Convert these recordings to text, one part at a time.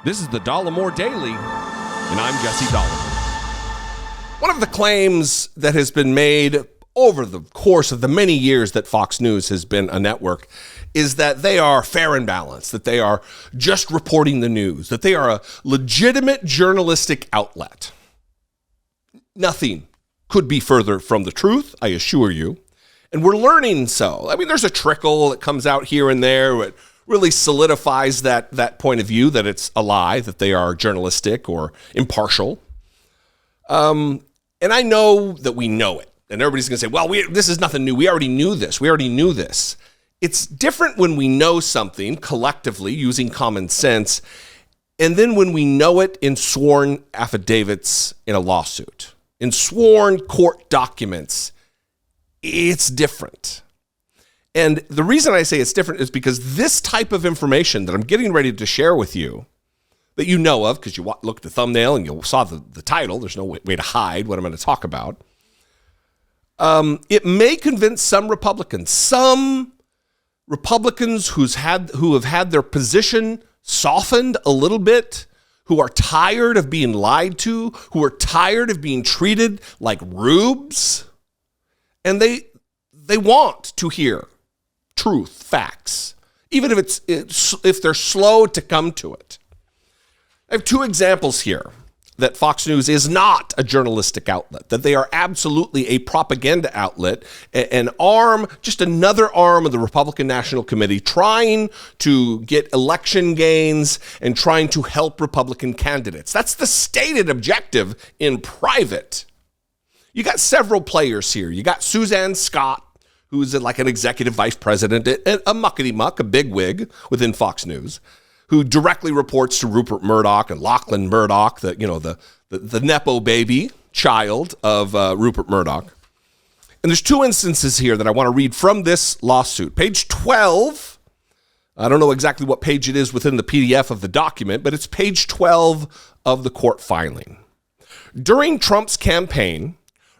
This is the Dollemore Daily, and I'm Jesse Dollemore. One of the claims that has been made over the course of the many years that Fox News has been a network is that they are fair and balanced, that they are just reporting the news, that they are a legitimate journalistic outlet. Nothing could be further from the truth, I assure you. And we're learning so. I mean, there's a trickle that comes out here and there. It really solidifies that point of view, that it's a lie, that they are journalistic or impartial. And I know that we know it. And everybody's going to say, well, this is nothing new. We already knew this. It's different when we know something collectively using common sense, and then when we know it in sworn affidavits in a lawsuit. In sworn court documents, it's different. And the reason I say it's different is because this type of information that I'm getting ready to share with you, that you know of, because you looked at the thumbnail and you saw the title, there's no way to hide what I'm going to talk about. It may convince some Republicans who have had their position softened a little bit, who are tired of being lied to, who are tired of being treated like rubes, and they want to hear truth, facts, even if they're slow to come to it. I have two examples here that Fox News is not a journalistic outlet, that they are absolutely a propaganda outlet, just another arm of the Republican National Committee trying to get election gains and trying to help Republican candidates. That's the stated objective in private. You got several players here. You got Suzanne Scott, who's like an executive vice president, a muckety-muck, a bigwig within Fox News, who directly reports to Rupert Murdoch and Lachlan Murdoch, the Nepo baby child of Rupert Murdoch. And there's two instances here that I want to read from this lawsuit. Page 12, I don't know exactly what page it is within the PDF of the document, but it's page 12 of the court filing. During Trump's campaign,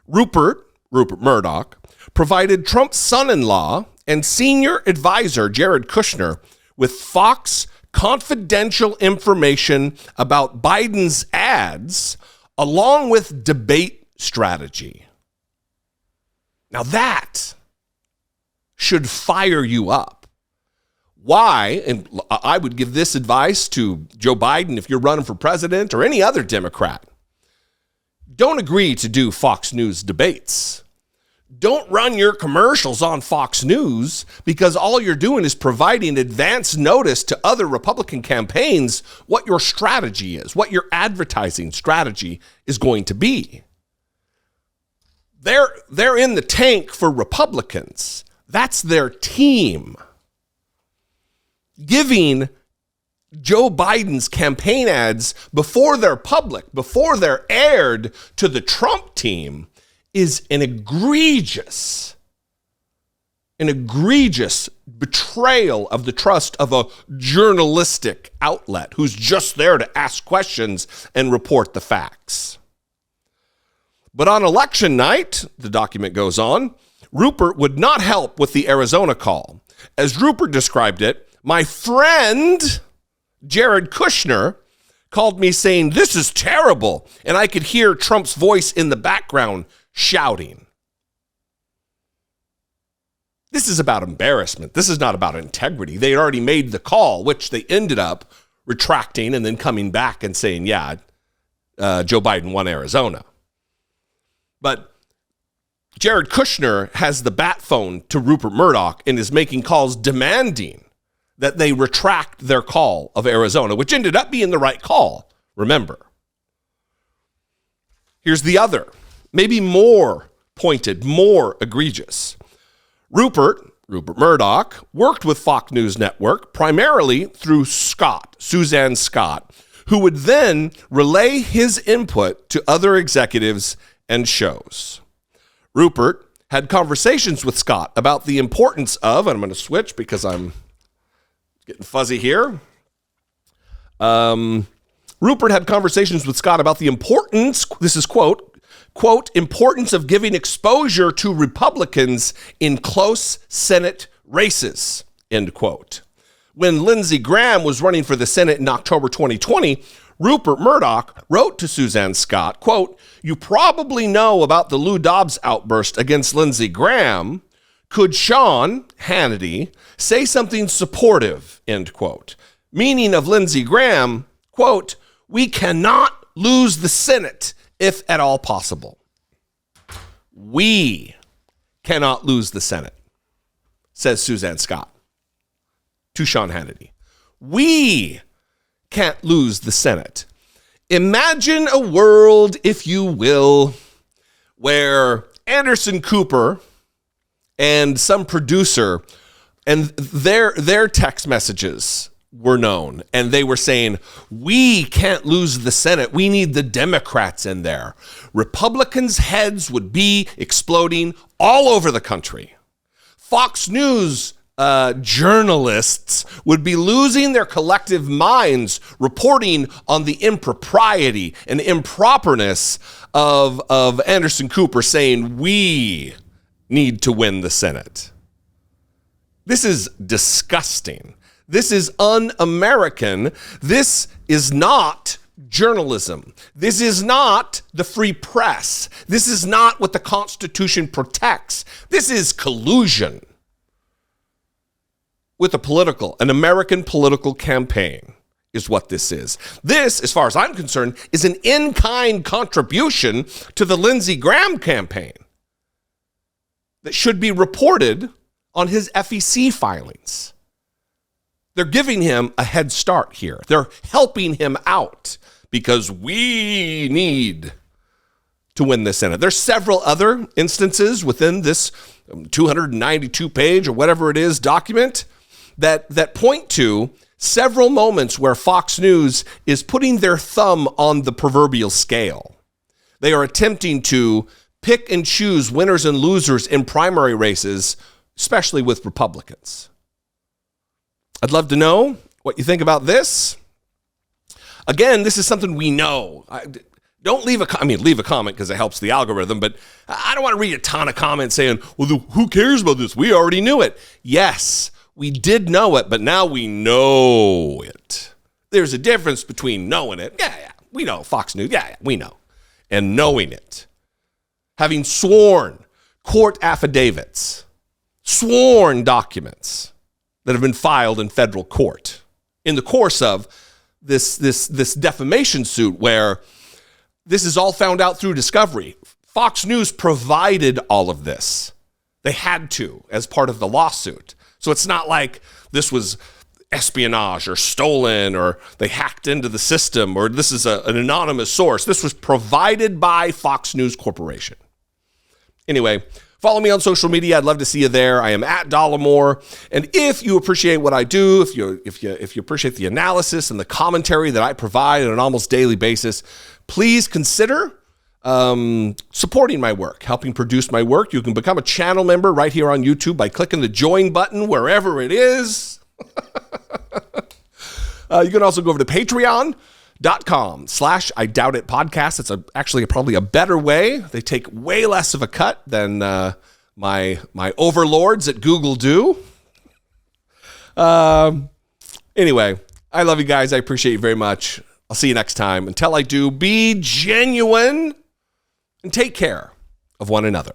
Rupert Murdoch provided Trump's son-in-law and senior advisor, Jared Kushner, with Fox confidential information about Biden's ads, along with debate strategy. Now that should fire you up. Why? And I would give this advice to Joe Biden if you're running for president or any other Democrat. Don't agree to do Fox News debates. Don't run your commercials on Fox News, because all you're doing is providing advance notice to other Republican campaigns what your strategy is, what your advertising strategy is going to be. They're in the tank for Republicans. That's their team. Giving Joe Biden's campaign ads before they're public, before they're aired to the Trump team, is an egregious betrayal of the trust of a journalistic outlet who's just there to ask questions and report the facts. But on election night, the document goes on, Rupert would not help with the Arizona call. As Rupert described it, my friend, Jared Kushner, called me saying, "This is terrible," and I could hear Trump's voice in the background shouting. This is about embarrassment. This is not about integrity. They had already made the call, which they ended up retracting and then coming back and saying, Joe Biden won Arizona. But Jared Kushner has the bat phone to Rupert Murdoch and is making calls demanding that they retract their call of Arizona, which ended up being the right call, remember. Here's the other, maybe more pointed, more egregious. Rupert Murdoch worked with Fox News Network primarily through Suzanne Scott, who would then relay his input to other executives and shows. Rupert had conversations with Scott about the importance of, and I'm going to switch because I'm getting fuzzy here. Rupert had conversations with Scott about the importance, this is quote, importance of giving exposure to Republicans in close Senate races, end quote, When Lindsey Graham was running for the Senate in October 2020, Rupert Murdoch wrote to Suzanne Scott, quote, "You probably know about the Lou Dobbs outburst against Lindsey Graham. Could Sean Hannity say something supportive," end quote. Meaning of Lindsey Graham, quote, "We cannot lose the Senate if at all possible." We cannot lose the Senate, says Suzanne Scott to Sean Hannity. We can't lose the Senate. Imagine a world, if you will, where Anderson Cooper and some producer and their text messages were known, and they were saying, we can't lose the Senate. We need the Democrats in there. Republicans' heads would be exploding all over the country. Fox News journalists would be losing their collective minds reporting on the impropriety and improperness of Anderson Cooper saying, we need to win the Senate. This is disgusting. This is un-American. This is not journalism. This is not the free press. This is not what the Constitution protects. This is collusion with an American political campaign is what this is. This, as far as I'm concerned, is an in-kind contribution to the Lindsey Graham campaign that should be reported on his FEC filings. They're giving him a head start here. They're helping him out because we need to win the Senate. There's several other instances within this 292-page or whatever it is document that point to several moments where Fox News is putting their thumb on the proverbial scale. They are attempting to pick and choose winners and losers in primary races, especially with Republicans. I'd love to know what you think about this. Again, this is something we know. Don't leave a comment because it helps the algorithm, but I don't want to read a ton of comments saying, well, who cares about this? We already knew it. Yes, we did know it, but now we know it. There's a difference between knowing it. Yeah, we know. Fox News, we know. And knowing it. Having sworn court affidavits, sworn documents that have been filed in federal court in the course of this defamation suit where this is all found out through discovery. Fox News provided all of this. They had to as part of the lawsuit. So it's not like this was espionage or stolen or they hacked into the system or this is an anonymous source. This was provided by Fox News Corporation. Anyway, follow me on social media. I'd love to see you there. I am at Dollemore. And if you appreciate what I do, if you appreciate the analysis and the commentary that I provide on an almost daily basis, please consider supporting my work, helping produce my work. You can become a channel member right here on YouTube by clicking the join button wherever it is. You can also go over to patreon.com/I Doubt It podcast. It's actually probably a better way. They take way less of a cut than my overlords at Google do. Anyway, I love you guys. I appreciate you very much. I'll see you next time. Until I do, be genuine and take care of one another.